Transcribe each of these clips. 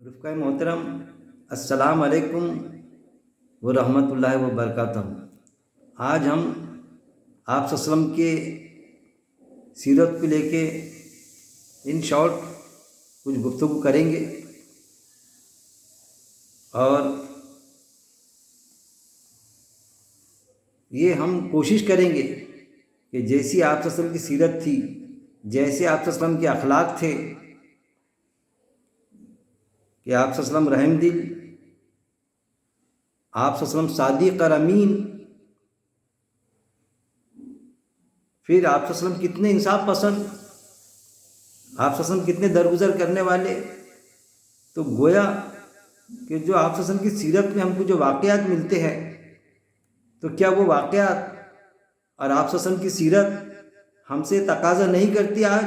رفقۂ محترم، السلام علیکم ورحمۃ اللہ وبرکاتہ۔ آج ہم آپ صلی اللہ علیہ وسلم کے سیرت کو لے کے ان شارٹ کچھ گفتگو کریں گے، اور یہ ہم کوشش کریں گے کہ جیسی آپ صلی اللہ علیہ وسلم کی سیرت تھی، جیسے آپ صلی اللہ علیہ وسلم کے اخلاق تھے، کہ آپ صلی اللہ علیہ وسلم رحم دل، آپ صلی اللہ علیہ وسلم صادق اور امین، پھر آپ صلی اللہ علیہ وسلم کتنے انصاف پسند، آپ صلی اللہ علیہ وسلم کتنے درگزر کرنے والے۔ تو گویا کہ جو آپ صلی اللہ علیہ وسلم کی سیرت میں ہم کو جو واقعات ملتے ہیں، تو کیا وہ واقعات اور آپ صلی اللہ علیہ وسلم کی سیرت ہم سے تقاضا نہیں کرتی آج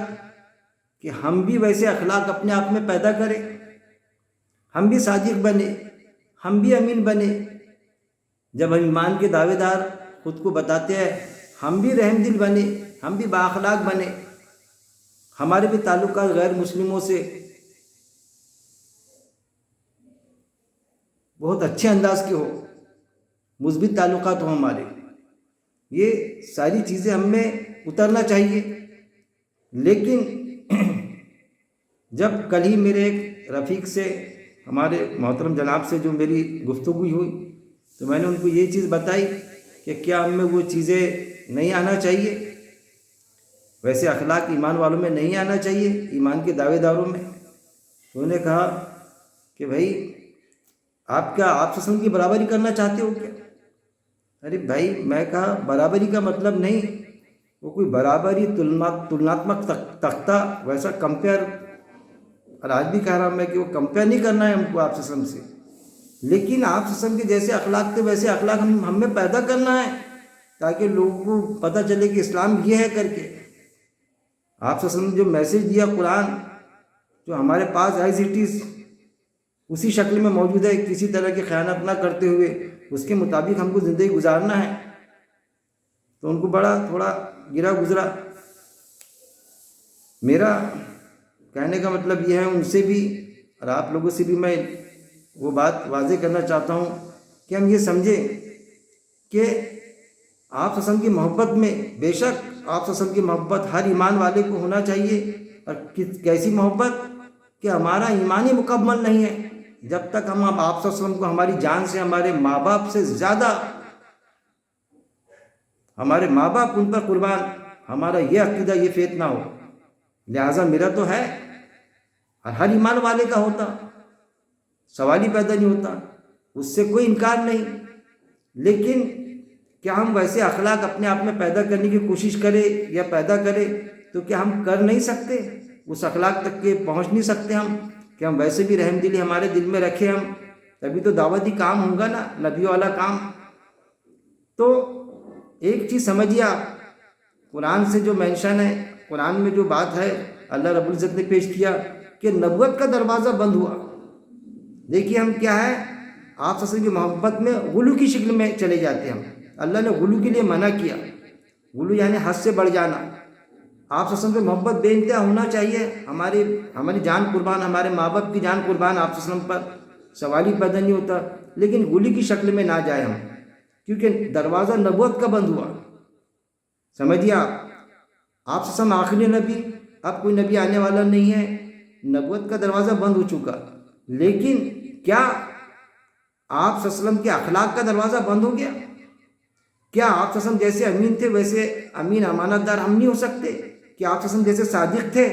کہ ہم بھی ویسے اخلاق اپنے آپ میں پیدا کریں، ہم بھی صادق بنے، ہم بھی امین بنے۔ جب ہم ایمان کے دعوے دار خود کو بتاتے ہیں، ہم بھی رحم دل بنے، ہم بھی بااخلاق بنے، ہمارے بھی تعلقات غیر مسلموں سے بہت اچھے انداز کے ہو، مثبت تعلقات ہوں ہمارے۔ یہ ساری چیزیں ہم میں اترنا چاہیے۔ لیکن جب کل ہی میرے ایک رفیق سے، ہمارے محترم جناب سے جو میری گفتگو ہوئی، تو میں نے ان کو یہ چیز بتائی کہ کیا ہم میں وہ چیزیں نہیں آنا چاہیے، ویسے اخلاق ایمان والوں میں نہیں آنا چاہیے، ایمان کے دعوے داروں میں۔ تو انہوں نے کہا کہ بھائی آپ کیا آپ صلی اللہ علیہ وسلم کی برابری کرنا چاہتے ہو کیا؟ ارے بھائی، میں کہا برابری کا مطلب نہیں وہ کوئی برابری تلناتمک تختہ ویسا کمپیئر، اور آج بھی کہہ رہا ہوں میں کہ وہ کمپیئر نہیں کرنا ہے ہم کو آپ صلی اللہ علیہ وسلم سے، لیکن آپ صلی اللہ علیہ وسلم کے جیسے اخلاق تھے ویسے اخلاق ہم میں پیدا کرنا ہے، تاکہ لوگوں کو پتہ چلے کہ اسلام یہ ہے کر کے۔ آپ صلی اللہ علیہ وسلم نے جو میسیج دیا، قرآن جو ہمارے پاس ایز اٹ از اسی شکل میں موجود ہے، کسی طرح کی خیانت نہ کرتے ہوئے اس کے مطابق ہم کو زندگی گزارنا ہے۔ تو ان کو بڑا تھوڑا گرا گزرا۔ میرا کہنے کا مطلب یہ ہے ان سے بھی اور آپ لوگوں سے بھی میں وہ بات واضح کرنا چاہتا ہوں کہ ہم یہ سمجھیں کہ آپ صلی اللہ علیہ وسلم کی محبت میں، بے شک آپ صلی اللہ علیہ وسلم کی محبت ہر ایمان والے کو ہونا چاہیے، اور کیسی محبت کہ ہمارا ایمان ہی مکمل نہیں ہے جب تک ہم آپ صلی اللہ علیہ وسلم کو ہماری جان سے، ہمارے ماں باپ سے زیادہ، ہمارے ماں باپ ان پر قربان، ہمارا یہ عقیدہ، یہ فیت نہ ہو۔ لہٰذا میرا تو ہے اور ہر ایمان والے کا ہوتا، سوال ہی پیدا نہیں ہوتا، اس سے کوئی انکار نہیں۔ لیکن کیا ہم ویسے اخلاق اپنے آپ میں پیدا کرنے کی کوشش کریں یا پیدا کریں، تو کیا ہم کر نہیں سکتے؟ اس اخلاق تک کے پہنچ نہیں سکتے ہم کہ ہم ویسے بھی رحم دلی ہمارے دل میں رکھیں ہم؟ تبھی تو دعوتی کام ہوگا نا، نبی والا کام۔ تو ایک چیز سمجھیے آپ، قرآن سے جو مینشن ہے، قرآن میں جو بات ہے، اللہ رب العزت نے پیش کیا کہ نبوت کا دروازہ بند ہوا۔ دیکھیے ہم کیا ہے، آپ صلی اللہ علیہ وسلم کی محبت میں غلو کی شکل میں چلے جاتے ہیں ہم۔ اللہ نے غلو کے لیے منع کیا، غلو یعنی حد سے بڑھ جانا۔ آپ صلی اللہ علیہ وسلم سے محبت بے انتہا ہونا چاہیے، ہماری جان قربان، ہمارے ماں باپ کی جان قربان آپ صلی اللہ علیہ وسلم پر، سوال ہی پیدا نہیں ہوتا۔ لیکن غلو کی شکل میں نہ جائے ہم، کیونکہ دروازہ نبوت کا بند ہوا۔ سمجھیے آپ صلی اللہ علیہ وسلم آخری نبی، اب کوئی نبی آنے والا نہیں ہے، نبوت کا دروازہ بند ہو چکا۔ لیکن کیا آپ صلی اللہ علیہ وسلم کے اخلاق کا دروازہ بند ہو گیا؟ کیا آپ صلی اللہ علیہ وسلم جیسے امین تھے ویسے امین امانت دار ہم نہیں ہو سکتے؟ کہ آپ صلی اللہ علیہ وسلم جیسے صادق تھے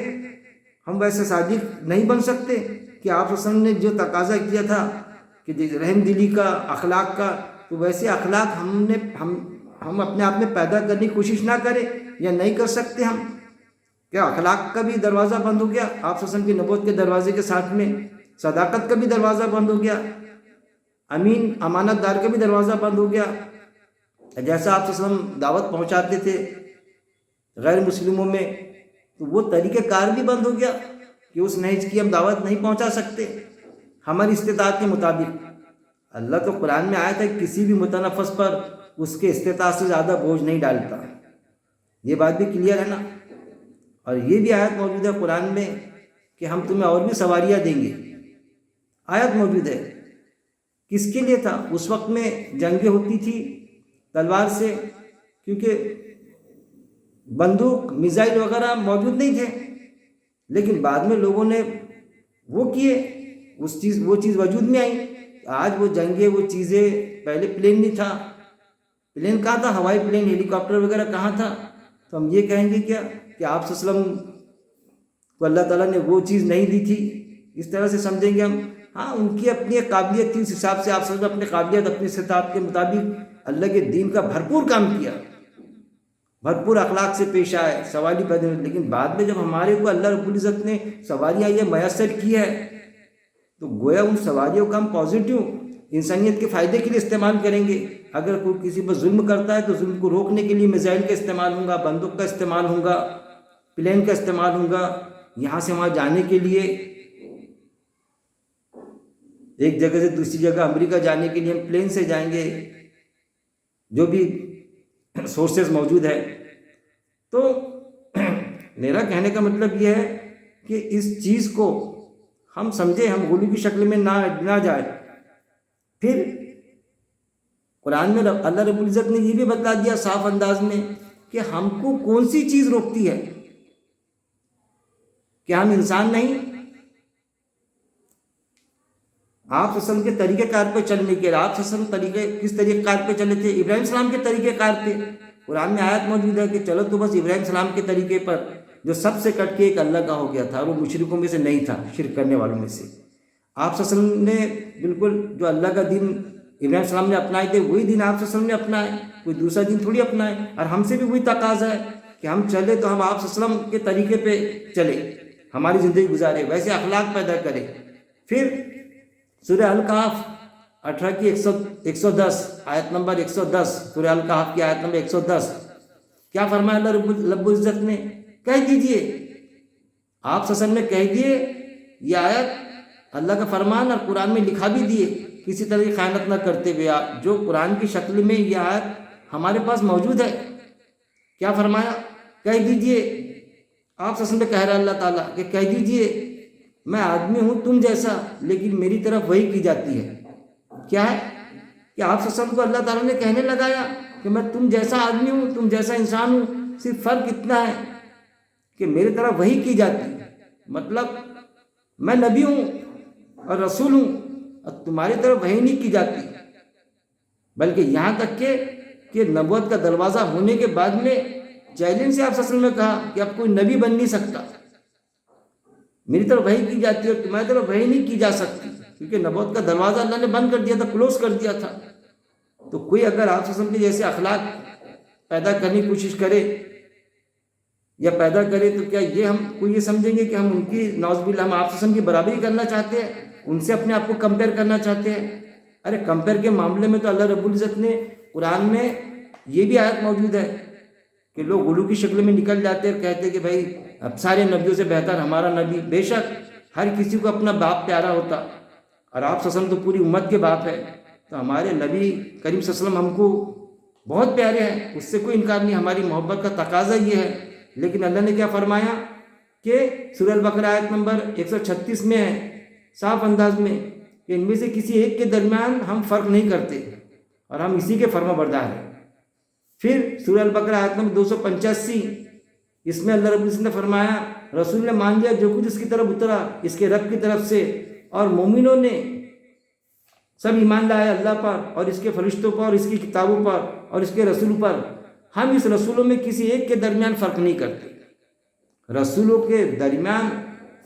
ہم ویسے صادق نہیں بن سکتے؟ کہ آپ صلی اللہ علیہ وسلم نے جو تقاضا کیا تھا کہ رحم دلی کا، اخلاق کا، تو ویسے اخلاق ہم اپنے آپ میں پیدا کرنے کی کوشش نہ کریں یا نہیں کر سکتے ہم؟ کیا اخلاق کا بھی دروازہ بند ہو گیا؟ آپ صلی اللہ علیہ وسلم کی نبوت کے دروازے کے ساتھ میں صداقت کا بھی دروازہ بند ہو گیا، امین امانت دار کا بھی دروازہ بند ہو گیا۔ جیسا آپ صلی اللہ علیہ وسلم دعوت پہنچاتے تھے غیر مسلموں میں، تو وہ طریقہ کار بھی بند ہو گیا کہ اس نہج کی ہم دعوت نہیں پہنچا سکتے ہماری استطاعت کے مطابق۔ اللہ تو قرآن میں آیا تھا کہ کسی بھی متنفس پر اس کے استطاعت سے زیادہ بوجھ نہیں ڈالتا، یہ بات بھی کلیئر ہے نا۔ اور یہ بھی آیت موجود ہے قرآن میں کہ ہم تمہیں اور بھی سواریاں دیں گے، آیت موجود ہے. کس کے لیے تھا؟ اس وقت میں جنگیں ہوتی تھی تلوار سے، کیونکہ بندوق میزائل وغیرہ موجود نہیں تھے. لیکن بعد میں لوگوں نے وہ کیے، وہ چیز وجود میں آئی. آج وہ جنگیں، وہ چیزیں، پہلے پلین نہیں تھا. پلین کہاں تھا؟ ہوائی پلین، ہیلی کاپٹر وغیرہ کہاں تھا؟ تو ہم یہ کہیں گے کیا کہ آپ صلی اللہ علیہ وسلم کو اللہ تعالیٰ نے وہ چیز نہیں دی تھی؟ اس طرح سے سمجھیں گے ہم. ہاں، ان کی اپنی ایک قابلیت تھی، اس حساب سے آپ صلی اللہ علیہ وسلم اپنی قابلیت، اپنی استطاعت کے مطابق اللہ کے دین کا بھرپور کام کیا، بھرپور اخلاق سے پیش آئے، سوالی پیدا ہوئی. لیکن بعد میں جب ہمارے کو اللہ رب العزت نے سواریاں یہ میسر کی ہے، تو گویا ان سواریوں کا ہم پازیٹیو انسانیت کے فائدے کے لیے استعمال کریں گے. اگر کوئی کسی پر ظلم کرتا ہے تو ظلم کو روکنے کے لیے میزائل کا استعمال ہوگا، بندوق کا استعمال ہوگا، پلین کا استعمال ہوگا. یہاں سے وہاں جانے کے لیے، ایک جگہ سے دوسری جگہ امریکہ جانے کے لیے ہم پلین سے جائیں گے، جو بھی سورسز موجود ہے. تو میرا کہنے کا مطلب یہ ہے کہ اس چیز کو ہم سمجھیں، ہم غلو کی شکل میں نہ جائے. پھر قرآن میں اللہ رب العزت نے یہ بھی بتلا دیا صاف انداز میں کہ ہم کو کون سی چیز روکتی ہے. کہ ہم انسان نہیں؟ آپ صلی اللہ علیہ وسلم کے طریقہ کار پہ چلنے کے، آپ صلی اللہ علیہ وسلم کس طریقہ کار پہ چلے تھے؟ ابراہیم السلام کے طریقہ کار پہ. قرآن میں آیت موجود ہے کہ چلو تو بس ابراہیم السلام کے طریقے پر، جو سب سے کٹ کے ایک اللہ کا ہو گیا تھا، وہ مشرکوں میں سے نہیں تھا، شرک کرنے والوں میں سے. آپ صلی اللہ علیہ وسلم نے بالکل جو اللہ کا دین ابراہیم السلام نے اپنائے تھے، وہی دین آپ صلی اللہ علیہ وسلم نے اپنائے، کوئی دوسرا دین تھوڑی اپنائے. اور ہم سے بھی وہی تقاضا ہے کہ ہم چلے تو ہم آپ صلی اللہ علیہ وسلم کے طریقے پہ چلے، ہماری زندگی گزارے، ویسے اخلاق پیدا کرے. پھر سورہ الکہف 18 کی 110 آیت نمبر 110، سورہ الکہف کی آیت نمبر 110، کیا فرمایا اللہ رب العزت نے؟ کہہ دیجئے، آپ صلی اللہ علیہ وسلم نے کہہ دیے، یہ آیت اللہ کا فرمان اور قرآن میں لکھا بھی دیے، کسی طرح کی خیانت نہ کرتے ہوئے، جو قرآن کی شکل میں یہ آیت ہمارے پاس موجود ہے. کیا فرمایا؟ کہہ دیجئے. آپ صلی اللہ علیہ وسلم کہہ رہا ہے اللہ تعالیٰ کہ کہہ دیجئے میں آدمی ہوں تم جیسا، لیکن میری طرف وحی کی جاتی ہے. کیا ہے کہ آپ صلی اللہ علیہ وسلم کو اللہ تعالیٰ نے کہنے لگایا کہ میں تم جیسا آدمی ہوں، تم جیسا انسان ہوں، صرف فرق اتنا ہے کہ میری طرف وحی کی جاتی ہے. مطلب میں نبی ہوں اور رسول ہوں، اور تمہاری طرف وحی نہیں کی جاتی. بلکہ یہاں تک کہ نبوت کا دروازہ ہونے کے بعد میں چیلنج سے آپ صلی اللہ علیہ وسلم نے کہا کہ اب کوئی نبی بن نہیں سکتا، میری طرف وحی کی جاتی ہے اور تمہاری طرف وحی نہیں کی جا سکتی، کیونکہ نبوت کا دروازہ اللہ نے بند کر دیا تھا، کلوز کر دیا تھا. تو کوئی اگر آپ صلی اللہ علیہ وسلم کے جیسے اخلاق پیدا کرنے کی کوشش کرے یا پیدا کرے، تو کیا یہ ہم کو یہ سمجھیں گے کہ ہم ان کی نعوذ باللہ ہم آپ صلی اللہ علیہ وسلم کی برابری کرنا چاہتے ہیں، ان سے اپنے آپ کو کمپیئر کرنا چاہتے ہیں؟ ارے کمپیئر کے معاملے میں تو اللہ رب العزت نے قرآن میں یہ بھی آیت موجود ہے کہ لوگ غلو کی شکل میں نکل جاتے ہیں اور کہتے ہیں کہ بھائی اب سارے نبیوں سے بہتر ہمارا نبی. بے شک ہر کسی کو اپنا باپ پیارا ہوتا، اور آپ صلی اللہ علیہ وسلم تو پوری امت کے باپ ہے. تو ہمارے نبی کریم صلی اللہ علیہ وسلم ہم کو بہت پیارے ہیں، اس سے کوئی انکار نہیں، ہماری محبت کا تقاضا یہ ہے. لیکن اللہ نے کیا فرمایا کہ سورہ البقرہ آیت نمبر 136 میں ہے صاف انداز میں کہ ان میں سے کسی ایک کے درمیان ہم فرق نہیں کرتے اور ہم اسی کے فرما بردار ہیں. پھر سورہ البقرہ آیت نمبر 285، اس میں اللہ رب العزت نے فرمایا رسول نے مان لیا جو کچھ اس کی طرف اترا اس کے رب کی طرف سے، اور مومنوں نے سب ایمان لائے اللہ پر اور اس کے فرشتوں پر اور اس کی کتابوں پر اور اس کے رسول پر. ہم اس رسولوں میں کسی ایک کے درمیان فرق نہیں کرتے. رسولوں کے درمیان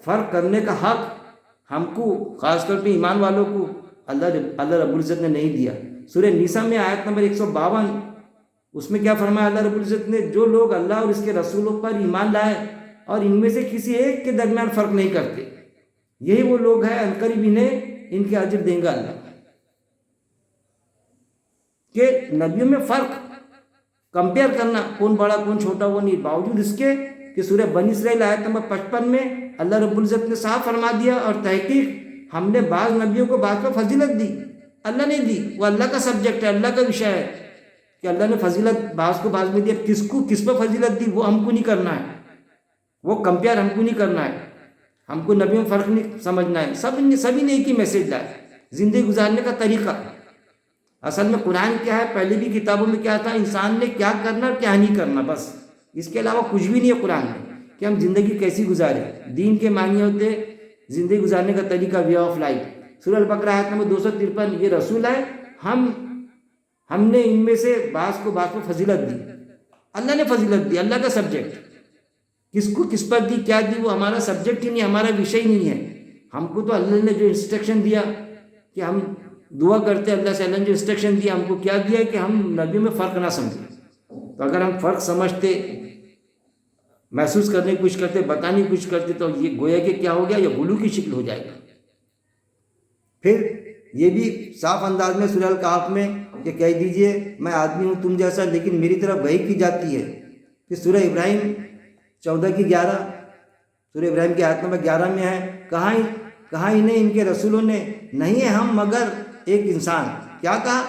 فرق کرنے کا حق ہم کو، خاص طور پہ ایمان والوں کو، اللہ رب العزت نے نہیں دیا. سورہ نساء میں آیت نمبر 152، اس میں کیا فرمایا اللہ رب العزت نے؟ جو لوگ اللہ اور اس کے رسولوں پر ایمان لائے اور ان میں سے کسی ایک کے درمیان فرق نہیں کرتے، یہی وہ لوگ ہیں عنقریب انہیں ان کے اجر دیں گا اللہ. کہ نبیوں میں فرق، کمپیئر کرنا، کون بڑا کون چھوٹا وہ نہیں، باوجود اس کے کہ سورہ بنی اسرائیل آیت نمبر 55 میں اللہ رب العزت نے صاف فرما دیا اور تحقیق ہم نے بعض نبیوں کو بعض پر فضیلت دی. اللہ نے دی، وہ اللہ کا سبجیکٹ ہے، اللہ کا وشے ہے کہ اللہ نے فضیلت بعض کو بعض میں دی. اب کس کو کس پر فضیلت دی وہ ہم کو نہیں کرنا ہے، وہ کمپیئر ہم کو نہیں کرنا ہے. ہم کو نبیوں میں فرق نہیں سمجھنا ہے، سبھی نے ایک ہی میسیج لائے، زندگی گزارنے کا طریقہ۔ اصل میں قرآن کیا ہے، پہلے بھی کتابوں میں کیا تھا، انسان نے کیا کرنا اور کیا نہیں کرنا، بس اس کے علاوہ کچھ بھی نہیں ہے قرآن میں، کہ ہم زندگی کیسی گزاریں۔ دین کے معنی ہوتے زندگی گزارنے کا طریقہ، وے آف لائف۔ سورہ البقرہ آیت نمبر 253، یہ رسول ہے، ہم نے ان میں سے بعض کو فضیلت دی۔ اللہ نے فضیلت دی، اللہ کا سبجیکٹ کس کو کس پر دی، کیا دی، وہ ہمارا سبجیکٹ ہی نہیں، ہمارا وشے ہی نہیں ہے۔ ہم کو تو اللہ نے جو انسٹرکشن دیا کہ ہم دعا کرتے، اللہ سے اللہ نے جو انسٹرکشن دیا، ہم کو کیا دیا کہ ہم نبیوں میں فرق نہ سمجھیں۔ تو اگر ہم فرق سمجھتے، محسوس کرنے کی کوشش کرتے، بتانے کی کوشش کرتے، تو یہ گویا کہ کیا ہو گیا، یہ غلو کی شکل ہو جائے گا۔ پھر یہ بھی صاف انداز میں سورہ الکہف میں کہ کہہ دیجئے میں آدمی ہوں تم جیسا، لیکن میری طرف وحی کی جاتی ہے۔ پھر سورہ ابراہیم 14:11، سورہ ابراہیم کی آیت نمبر 11 میں ہے، کہا انہیں ان کے رسولوں نے، نہیں ہے ہم مگر ایک انسان۔ کیا کہا؟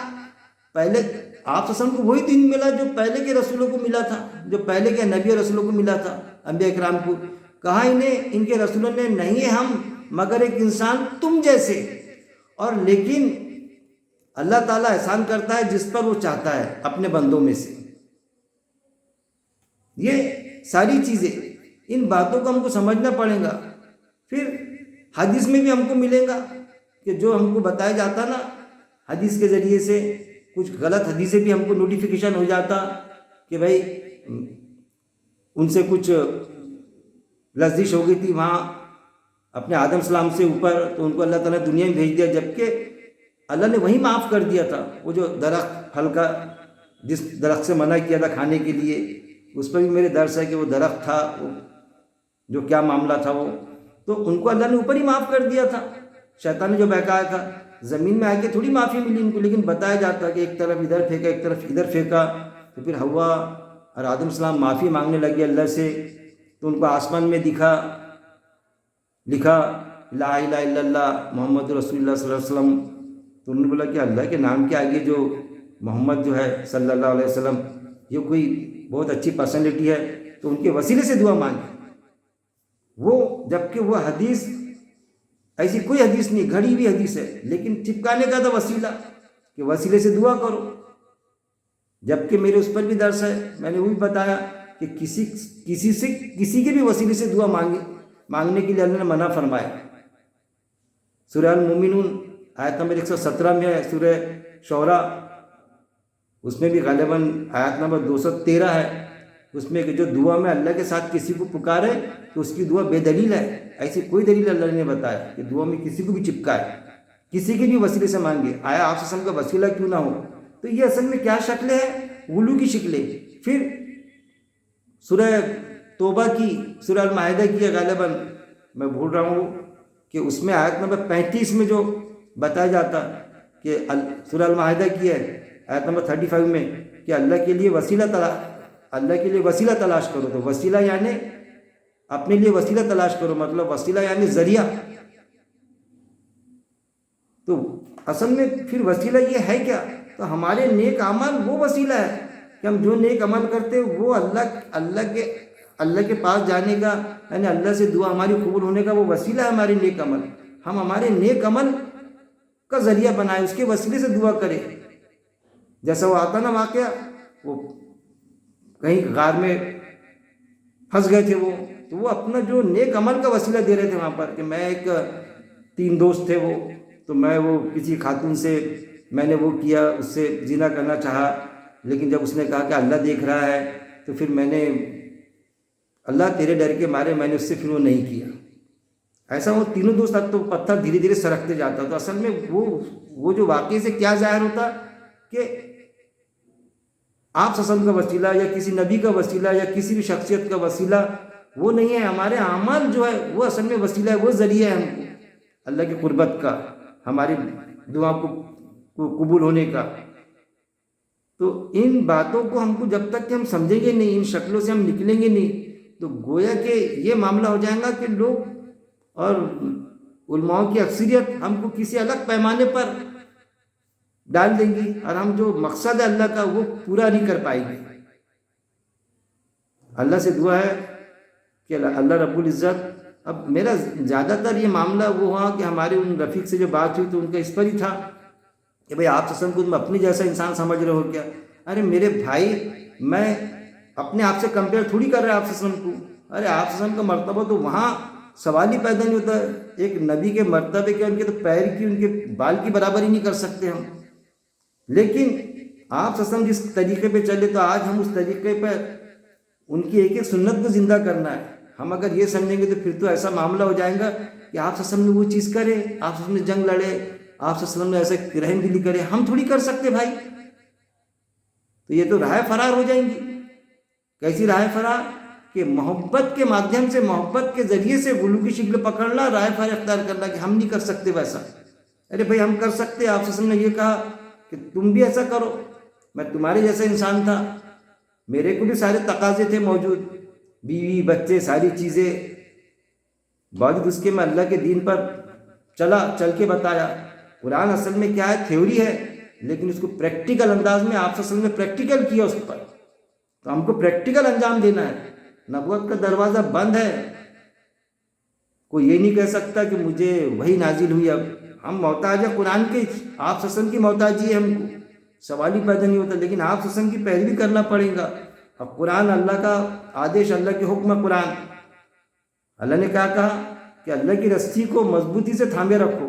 پہلے آپ وسلم کو وہی دین ملا جو پہلے کے رسولوں کو ملا تھا، جو پہلے کے نبی اور رسولوں کو ملا تھا، انبیاء اکرام کو۔ کہا انہیں ان کے رسولوں نے، نہیں ہے ہم مگر ایک انسان تم جیسے۔ اور لیکن اللہ تعالیٰ احسان کرتا ہے جس پر وہ چاہتا ہے اپنے بندوں میں سے۔ یہ ساری چیزیں، ان باتوں کو ہم کو سمجھنا پڑے گا۔ پھر حدیث میں بھی ہم کو ملے گا کہ جو ہم کو بتایا جاتا نا، حدیث کے ذریعے سے کچھ غلط حدیثیں بھی ہم کو نوٹیفیکیشن ہو جاتا کہ بھائی ان سے کچھ لغزش ہو گئی تھی وہاں اپنے آدم السلام سے اوپر، تو ان کو اللہ تعالیٰ دنیا میں بھیج دیا، جبکہ اللہ نے وہی معاف کر دیا تھا۔ وہ جو درخت پھل کا، جس درخت سے منع کیا تھا کھانے کے لیے، اس پر بھی میرے درس ہے کہ وہ درخت تھا، وہ جو کیا معاملہ تھا، وہ تو ان کو اللہ نے اوپر ہی معاف کر دیا تھا۔ شیطان نے جو بہکایا تھا، زمین میں آ کے تھوڑی معافی ملی ان کو، لیکن بتایا جاتا کہ ایک طرف ادھر پھینکا، ایک طرف ادھر پھینکا، تو پھر ہوا اور آدم السلام معافی مانگنے لگے اللہ سے، تو ان کو آسمان میں لکھا لا الہ الا اللہ محمد رسول اللہ صلی اللہ علیہ وسلم۔ تو انہوں نے بولا کہ اللہ کے نام کے آگے جو محمد جو ہے صلی اللہ علیہ وسلم، یہ کوئی بہت اچھی پرسنالٹی ہے، تو ان کے وسیلے سے دعا مانگی۔ وہ جبکہ وہ حدیث ایسی کوئی حدیث نہیں، گھڑی ہوئی حدیث ہے، لیکن چپکانے کا تھا وسیلہ کہ وسیلے سے دعا کرو۔ جبکہ میرے اس پر بھی درس ہے، میں نے وہ بھی بتایا کہ کسی کے بھی وسیلے سے دعا مانگنے کے لیے اللہ نے منع فرمایا۔ سورہ المومنون آیت نمبر 117 میں ہے، سورہ شعراء اس میں بھی غالباً آیت نمبر 213 ہے، اس میں کہ جو دعا میں اللہ کے ساتھ کسی کو پکارے تو اس کی دعا بے دلیل ہے۔ ایسی کوئی دلیل اللہ نے بتایا کہ دعا میں کسی کو بھی چپکائے، کسی کے بھی وسیلے سے مانگے، آیا آپ وسلم کا وسیلہ کیوں نہ ہو۔ تو یہ اصل میں کیا شکلیں ہیں؟ غلو کی شکلیں۔ پھر سورہ توبہ کی، سورہ المائدہ کی ہے غالباً، میں بھول رہا ہوں کہ اس میں آیت نمبر 35 میں جو بتایا جاتا کہ سورہ المائدہ کی ہے آیت نمبر 35 میں کہ اللہ کے لیے وسیلہ تلاش کرو۔ تو وسیلہ یعنی اپنے لیے وسیلہ تلاش کرو، مطلب وسیلہ یعنی ذریعہ۔ تو اصل میں پھر وسیلہ یہ ہے کیا؟ تو ہمارے نیک عمل وہ وسیلہ ہے کہ ہم جو نیک عمل کرتے وہ اللہ کے پاس جانے کا، یعنی اللہ سے دعا ہماری قبول ہونے کا وہ وسیلہ ہے ہمارے نیک عمل۔ ہم ہمارے نیک عمل کا ذریعہ بنائے، اس کے وسیلے سے دعا کرے۔ جیسا وہ آتا نا واقعہ، وہ کہیں غار میں پھنس گئے تھے وہ، تو وہ اپنا جو نیک عمل کا وسیلہ دے رہے تھے وہاں پر کہ میں 3 دوست تھے وہ، تو میں وہ کسی خاتون سے میں نے وہ کیا، اس سے زنا کرنا چاہا، لیکن جب اس نے کہا کہ اللہ دیکھ رہا ہے تو پھر میں نے اللہ تیرے ڈر کے مارے میں نے اس سے پھر وہ نہیں کیا۔ ایسا وہ تینوں دوست اب تو پتھر دھیرے دھیرے سرکتے جاتا۔ تو اصل میں وہ جو واقعے سے کیا ظاہر ہوتا کہ آپ وسلم کا وسیلہ یا کسی نبی کا وسیلہ یا کسی بھی شخصیت کا وسیلہ وہ نہیں ہے، ہمارے اعمال جو ہے وہ اصل میں وسیلہ ہے، وہ ذریعہ ہے ہم کو اللہ کی قربت کا، ہماری دعا کو قبول ہونے کا۔ تو ان باتوں کو ہم کو جب تک کہ ہم سمجھیں گے نہیں، ان شکلوں سے ہم نکلیں گے نہیں، تو گویا کہ یہ معاملہ ہو جائے گا کہ لوگ اور علماء کی اکثریت ہم کو کسی الگ پیمانے پر ڈال دیں گی، اور ہم جو مقصد ہے اللہ کا وہ پورا نہیں کر پائیں گے۔ اللہ سے دعا ہے کہ اللہ رب العزت اب میرا زیادہ تر یہ معاملہ وہ ہوا کہ ہمارے ان رفیق سے جو بات ہوئی تو ان کا اس پر ہی تھا کہ بھئی آپ صلی اللہ علیہ وسلم کو تم اپنی جیسا انسان سمجھ رہے ہو کیا؟ ارے میرے بھائی، میں اپنے آپ سے کمپیئر تھوڑی کر رہا آپ صلی اللہ علیہ وسلم کو. ارے آپ صلی اللہ علیہ وسلم کا مرتبہ تو وہاں سوال ہی پیدا نہیں ہوتا. ایک نبی کے مرتبے کے، ان کے تو پیر کی، ان کے بال کی برابری نہیں کر سکتے ہم. لیکن آپ صلی اللہ علیہ وسلم جس طریقے پہ چلے تو آج ہم اس طریقے پہ ان کی ایک ایک سنت کو زندہ کرنا ہے. ہم اگر یہ سمجھیں گے تو پھر تو ایسا معاملہ ہو جائے گا کہ آپ صلی اللہ علیہ وسلم نے وہ چیز کرے، آپ صلی اللہ علیہ وسلم نے جنگ لڑے، آپ صلی اللہ علیہ وسلم نے ایسے رحم دلی کرے، ہم تھوڑی کر سکتے بھائی. تو یہ تو راہ فرار ہو جائیں گی. کیسی راہ فرار؟ کہ محبت کے مادھیم سے، محبت کے ذریعے سے غلو کی شکل پکڑنا، راہ فرار اختیار کرنا کہ ہم نہیں کر سکتے ویسا. ارے بھائی ہم کر سکتے. آپ صلی اللہ علیہ وسلم نے یہ کہا کہ تم بھی ایسا کرو. میں تمہارے جیسا انسان تھا، میرے کو بھی سارے تقاضے تھے موجود، بیوی بچے ساری چیزیں، باوجود اس کے میں اللہ کے دین پر چل کے بتایا. قرآن اصل میں کیا ہے؟ تھیوری ہے، لیکن اس کو پریکٹیکل انداز میں آپ صلی اللہ علیہ وسلم نے پریکٹیکل کیا اس پر. تو ہم کو پریکٹیکل انجام دینا ہے. نبوت کا دروازہ بند ہے. کوئی یہ نہیں کہہ سکتا کہ مجھے وہی نازل ہوئی. اب ہم محتاج ہیں قرآن کے، آپ صلی اللہ علیہ وسلم کی محتاجی ہے ہم کو، سوال ہی پیدا نہیں ہوتا. لیکن آپ صلی اللہ علیہ وسلم کی پیروی کرنا پڑے گا. اب قرآن اللہ کا آدیش، اللہ کے حکم ہے. قرآن اللہ نے کیا کہا کہ اللہ کی رسی کو مضبوطی سے تھامے رکھو.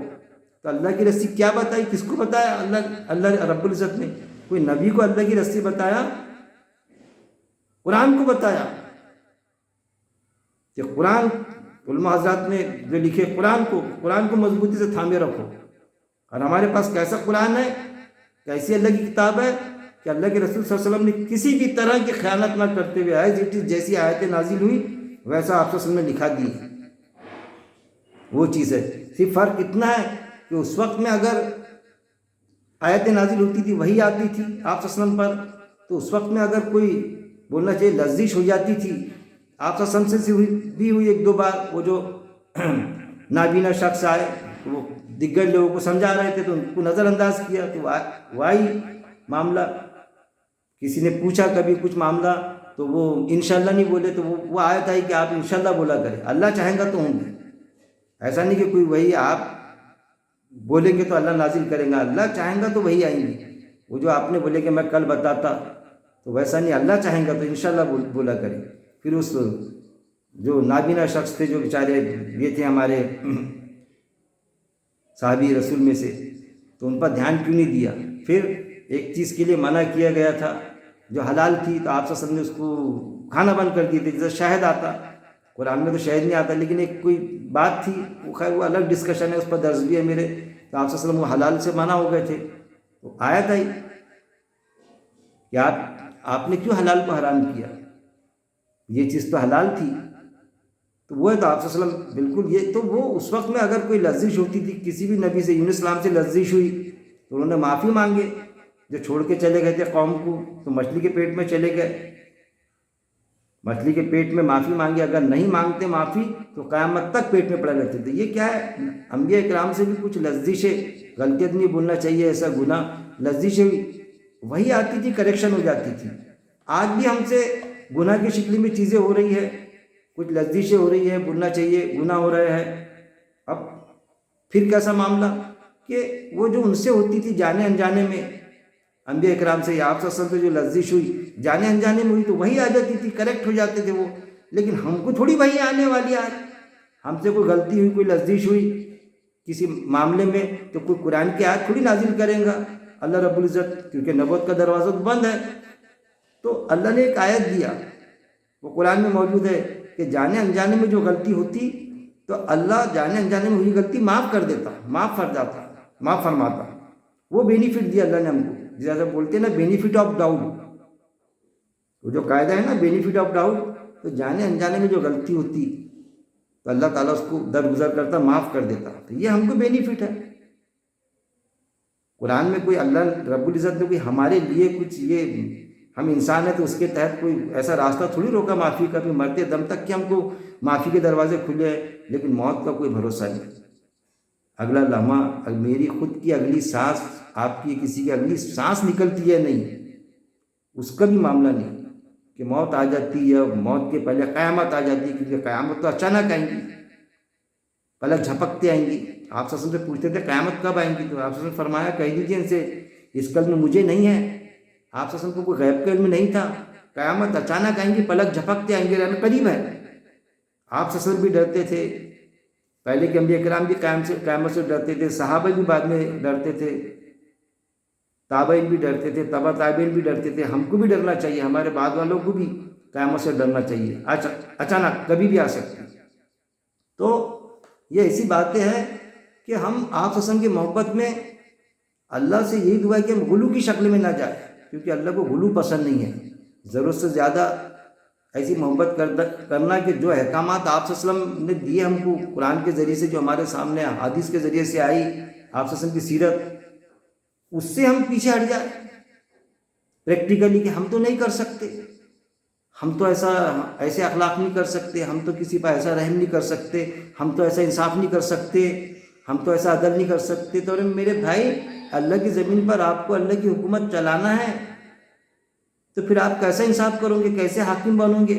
تو اللہ کی رسی کیا بتائی؟ کس کو بتایا؟ اللہ رب العزت نے کوئی نبی کو اللہ کی رسی بتایا؟ قرآن کو بتایا کہ قرآن، علماء حضرات نے جو لکھے قرآن کو مضبوطی سے تھامے رکھو. اور ہمارے پاس کیسا قرآن ہے، کیسی اللہ کی کتاب ہے کہ اللہ کے رسول صلی اللہ علیہ وسلم نے کسی بھی طرح کی خیانت نہ کرتے ہوئے آئے، جیسی آیتیں نازل ہوئی ویسا آپ صلی اللہ علیہ وسلم نے لکھا دی. وہ چیز ہے. صرف فرق اتنا ہے کہ اس وقت میں اگر آیتیں نازل ہوتی تھی، وہی آتی تھی آپ صلی اللہ علیہ وسلم پر، تو اس وقت میں اگر کوئی بولنا چاہیے لرزش ہو جاتی تھی. آپ صلی اللہ علیہ وسلم سے بھی ہوئی ایک دو بار. وہ جو نابینا شخص آئے، وہ دیگر لوگوں کو سمجھا رہے تھے تو ان کو نظر انداز کیا، تو وہی معاملہ. کسی نے پوچھا کبھی کچھ معاملہ تو وہ انشاءاللہ نہیں بولے، تو وہ آیت آئی کہ آپ انشاءاللہ بولا کریں، اللہ چاہیں گا تو ہوں گے. ایسا نہیں کہ کوئی وہی آپ بولیں گے تو اللہ نازل کریں گا، اللہ چاہیں گا تو وہی آئیں گے. وہ جو آپ نے بولے کہ میں کل بتاتا، تو ویسا نہیں، اللہ چاہیں گا تو انشاءاللہ بولا کریں. پھر اس جو نابینا شخص تھے، جو بیچارے یہ تھے ہمارے صحابی رسول میں سے، تو ان پر دھیان کیوں نہیں دیا؟ پھر ایک چیز کے لیے منع کیا گیا تھا جو حلال تھی، تو آپ صلی اللہ علیہ وسلم نے اس کو کھانا بند کر دیے تھے. جیسے شہد آتا، قرآن میں تو شہد نہیں آتا، لیکن ایک کوئی بات تھی، وہ خیر وہ الگ ڈسکشن ہے، اس پر درج بھی ہے میرے. تو آپ صلی اللہ علیہ وسلم وہ حلال سے منع ہو گئے تھے. تو آیت آئی کہ آپ نے کیوں حلال کو حرام کیا؟ یہ چیز تو حلال تھی. تو وہ ہے تو آپ صلی اللہ علیہ وسلم بالکل یہ تو وہ اس وقت میں اگر کوئی لرزش ہوتی تھی کسی بھی نبی سے، یونس السلام سے لرزش ہوئی تو انہوں نے معافی مانگے. جو چھوڑ کے چلے گئے تھے قوم کو، تو مچھلی کے پیٹ میں چلے گئے، مچھلی کے پیٹ میں معافی مانگی. اگر نہیں مانگتے معافی تو قیامت تک پیٹ میں پڑے رہتے تھے. یہ کیا ہے؟ انبیاء کرام سے بھی کچھ لرزشیں، غلطیت نہیں بولنا چاہیے، ایسا گناہ، لرزشیں وہی آتی تھی، کریکشن ہو جاتی تھی. آج بھی ہم سے گناہ کی شکل میں چیزیں ہو رہی ہے، کچھ لرزشیں ہو رہی ہے، بولنا چاہیے، گناہ ہو رہے ہیں. اب پھر کیسا معاملہ کہ وہ جو ان سے ہوتی تھی جانے انجانے میں، انبیاء کرام سے یا آپ صلی اللہ علیہ وسلم سے جو لرزش ہوئی جانے انجانے میں ہوئی، تو وہی آ جاتی تھی، کریکٹ ہو جاتے تھے وہ. لیکن ہم کو تھوڑی وہی آنے والی آج. ہم سے کوئی غلطی ہوئی، کوئی لرزش ہوئی کسی معاملے میں، تو کوئی قرآن کی آیت تھوڑی نازل کریں گا اللہ رب العزت، کیونکہ نبوت کا دروازہ تو بند ہے. تو اللہ نے ایک آیت دیا، وہ قرآن میں موجود ہے کہ جانے انجانے میں جو غلطی ہوتی تو اللہ جانے انجانے میں ہوئی غلطی معاف کر دیتا، معاف فرماتا. وہ بینیفٹ دیا اللہ نے ہم کو، جیسا بولتے ہیں نا بینیفٹ آف ڈاؤٹ. وہ جو قاعدہ ہے نا بینیفٹ آف ڈاؤٹ، تو جانے انجانے میں جو غلطی ہوتی تو اللہ تعالیٰ اس کو درگزر کرتا، معاف کر دیتا. تو یہ ہم کو بینیفٹ ہے. قرآن میں کوئی اللہ رب العزت نے کوئی ہمارے لیے کچھ، یہ ہم انسان ہیں تو اس کے تحت کوئی ایسا راستہ تھوڑی روکا معافی کا، بھی مرتے دم تک کہ ہم کو معافی کے دروازے کھلے ہیں. لیکن موت کا کوئی بھروسہ نہیں. اگلا لمحہ، میری خود کی اگلی سانس، آپ کی کسی کی اگلی سانس نکلتی ہے نہیں، اس کا بھی معاملہ نہیں کہ موت آ جاتی ہے، موت کے پہلے قیامت آ جاتی ہے، کیونکہ قیامت تو اچانک آئیں گی. پلک جھپکتے آئیں گی۔ آپ صلی اللہ علیہ وسلم سے پوچھتے تھے قیامت کب آئیں گی، تو آپ صلی اللہ علیہ وسلم نے فرمایا کہہ دیجیے ان سے اس کا علم مجھے نہیں ہے۔ آپ صلی اللہ علیہ وسلم کو کوئی غیب کا علم نہیں تھا۔ قیامت اچانک آئیں گی، پلک جھپکتے آئیں گے، رہنا قریب ہے۔ آپ صلی اللہ علیہ وسلم بھی ڈرتے تھے، پہلے کے انبیاء کرام بھی قیامت سے ڈرتے تھے، صحابہ بھی بعد میں ڈرتے تھے، تابعین بھی ڈرتے تھے، تبع تابعین بھی ڈرتے تھے۔ ہم کو بھی ڈرنا چاہیے، ہمارے بعد والوں کو بھی قیامت سے ڈرنا چاہیے، اچانک کبھی بھی آ سکتی۔ تو یہ ایسی باتیں ہیں کہ ہم آپ صلی اللہ علیہ وسلم کی محبت میں اللہ سے یہی دعا ہے کہ ہم غلو کی شکل میں نہ جائیں، کیونکہ اللہ کو غلو پسند نہیں ہے۔ ضرورت سے زیادہ ایسی محبت کرنا کہ جو احکامات آپ صلی اللہ علیہ وسلم نے دیے ہم کو قرآن کے ذریعے سے، جو ہمارے سامنے حدیث کے ذریعے سے آئی، آپ صلی اللہ علیہ وسلم کی سیرت، اس سے ہم پیچھے ہٹ جائیں پریکٹیکلی کہ ہم تو نہیں کر سکتے، ہم تو ایسے اخلاق نہیں کر سکتے، ہم تو کسی پر ایسا رحم نہیں کر سکتے، ہم تو ایسا انصاف نہیں کر سکتے، ہم تو ایسا عدل نہیں کر سکتے۔ تو میرے بھائی، اللہ کی زمین پر آپ کو اللہ کی حکومت چلانا ہے، تو پھر آپ کیسا انصاف کرو گے، کیسے حاکم بنو گے،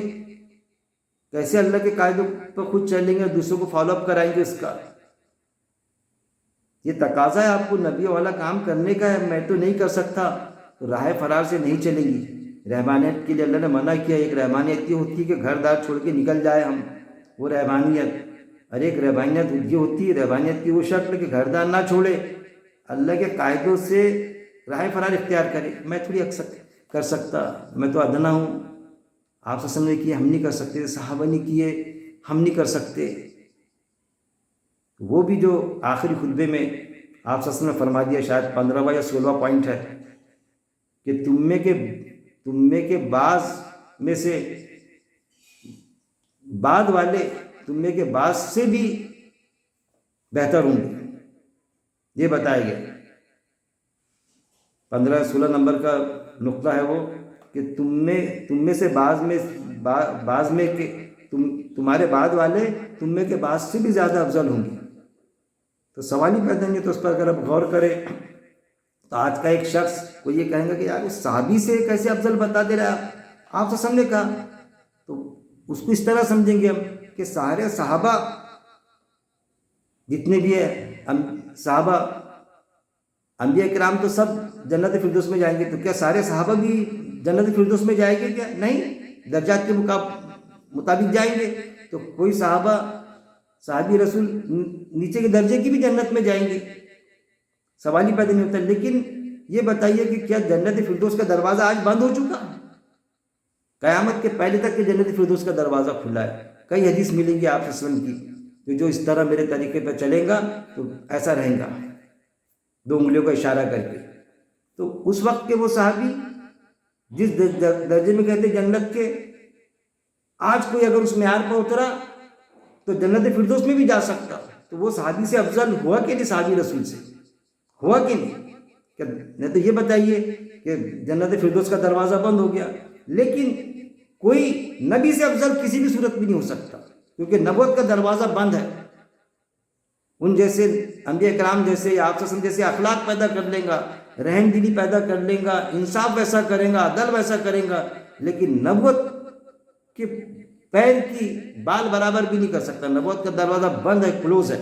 کیسے اللہ کے قاعدوں پر خود چلیں گے، دوسروں کو فالو اپ کرائیں گے؟ اس کا یہ تقاضا ہے آپ کو نبی والا کام کرنے کا ہے۔ میں تو نہیں کر سکتا، تو راہ فرار سے نہیں چلیں گی۔ رحمانیت کے لیے اللہ نے منع کیا۔ ایک رحمانیت یہ ہوتی ہے کہ گھر دار چھوڑ کے نکل جائے ہم، وہ رحمانیت، اور ایک رحمانیت یہ ہوتی ہے، رحمانیت کی وہ شکل کہ گھر دار نہ چھوڑے، اللہ کے قاعدوں سے راہ فرار اختیار کرے۔ میں تھوڑی کر سکتا، میں تو ادنا ہوں۔ آپ سے سمجھے کیے ہم نہیں کر سکتے، صحابہ نے کیے ہم نہیں کر سکتے۔ وہ بھی جو آخری خطبے میں آپ سے نے فرما دیا، شاید 15واں یا 16واں پوائنٹ ہے کہ تم میں کے بعض میں سے بعد والے تم میں کے بعض سے بھی بہتر ہوں گے، یہ بتایا گیا۔ 15-16 نمبر کا نقطہ ہے وہ کہ تم میں سے بعض میں کہ تمہارے بعد والے تم میں کے بعض سے بھی زیادہ افضل ہوں گے۔ تو سوال ہی پیدا نہیں، تو اس پر اگر آپ غور کریں تو آج کا ایک شخص کو یہ کہیں گا کہ یار صحابی سے کیسے افضل بتا دے رہا ہے آپ سے نے کہا، تو اس کو اس طرح سمجھیں گے ہم کہ سارے صحابہ جتنے بھی ہیں صحابہ انبیاء کرام تو سب جنت فردوس میں جائیں گے، تو کیا سارے صحابہ بھی جنت فردوس میں جائیں گے؟ کیا نہیں، درجات کے مطابق جائیں گے۔ تو کوئی صحابی رسول نیچے کے درجے کی بھی جنت میں جائیں گے، سوال ہی پیدا نہیں ہوتا۔ لیکن یہ بتائیے کہ کیا جنت فردوس کا دروازہ آج بند ہو چکا؟ قیامت کے پہلے تک کہ جنت فردوس کا دروازہ کھلا ہے۔ کئی حدیث ملیں گی آپ وسلم کی کہ جو اس طرح میرے طریقے پر چلے گا تو ایسا رہیں گا، 2 انگلیوں کا اشارہ کر کے۔ تو اس وقت کے وہ صحابی جس درجے میں کہتے جنت کے، آج کوئی اگر اس معیار پر اترا تو جنت فردوس میں بھی جا سکتا، تو وہ صحابی سے افضل ہوا کہ نہیں؟ صحابی رسول سے ہوا کہ نہیں؟ تو یہ بتائیے کہ جنت فردوس کا دروازہ بند ہو گیا، لیکن کوئی نبی سے افضل کسی بھی صورت بھی نہیں ہو سکتا، کیونکہ نبوت کا دروازہ بند ہے۔ ان جیسے انبیاء کرام جیسے یا آپ جیسے اخلاق پیدا کر لیں گا، رحم دلی پیدا کر لیں گا، انصاف ویسا کریں گا، عدل ویسا کریں گا، لیکن نبوت کے پیر کی بال برابر بھی نہیں کر سکتا۔ نبوت کا دروازہ بند ہے، کلوز ہے۔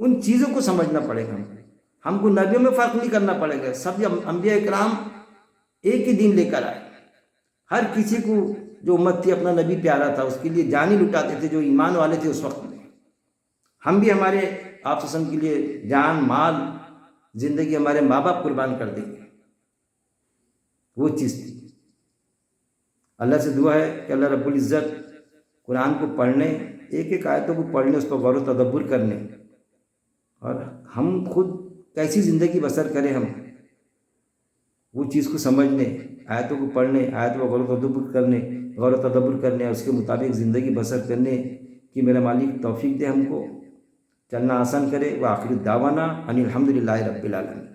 ان چیزوں کو سمجھنا پڑے گا، ہم کو نبیوں میں فرق نہیں کرنا پڑے گا۔ سب انبیاء کرام ایک ہی دین لے کر آئے، ہر کسی کو جو امت تھی اپنا نبی پیارا تھا، اس کے لیے جان ہی لٹاتے تھے جو ایمان والے تھے اس وقت میں۔ ہم بھی ہمارے آپ کے لیے جان، مال، زندگی، ہمارے ماں باپ قربان کر دیں گے، وہ چیز تھی۔ اللہ سے دعا ہے کہ اللہ رب العزت قرآن کو پڑھنے، ایک ایک آیتوں کو پڑھنے، اس پر غور و تدبر کرنے، اور ہم خود کیسی زندگی بسر کریں، ہم وہ چیز کو سمجھنے، آیتوں کو پڑھنے، آیتوں پر غور و تدبر کرنے، اور اس کے مطابق زندگی بسر کرنے کی میرا مالک توفیق دے، ہم کو چلنا آسان کرے۔ وآخر دعوانا ان الحمدللہ رب العالمین۔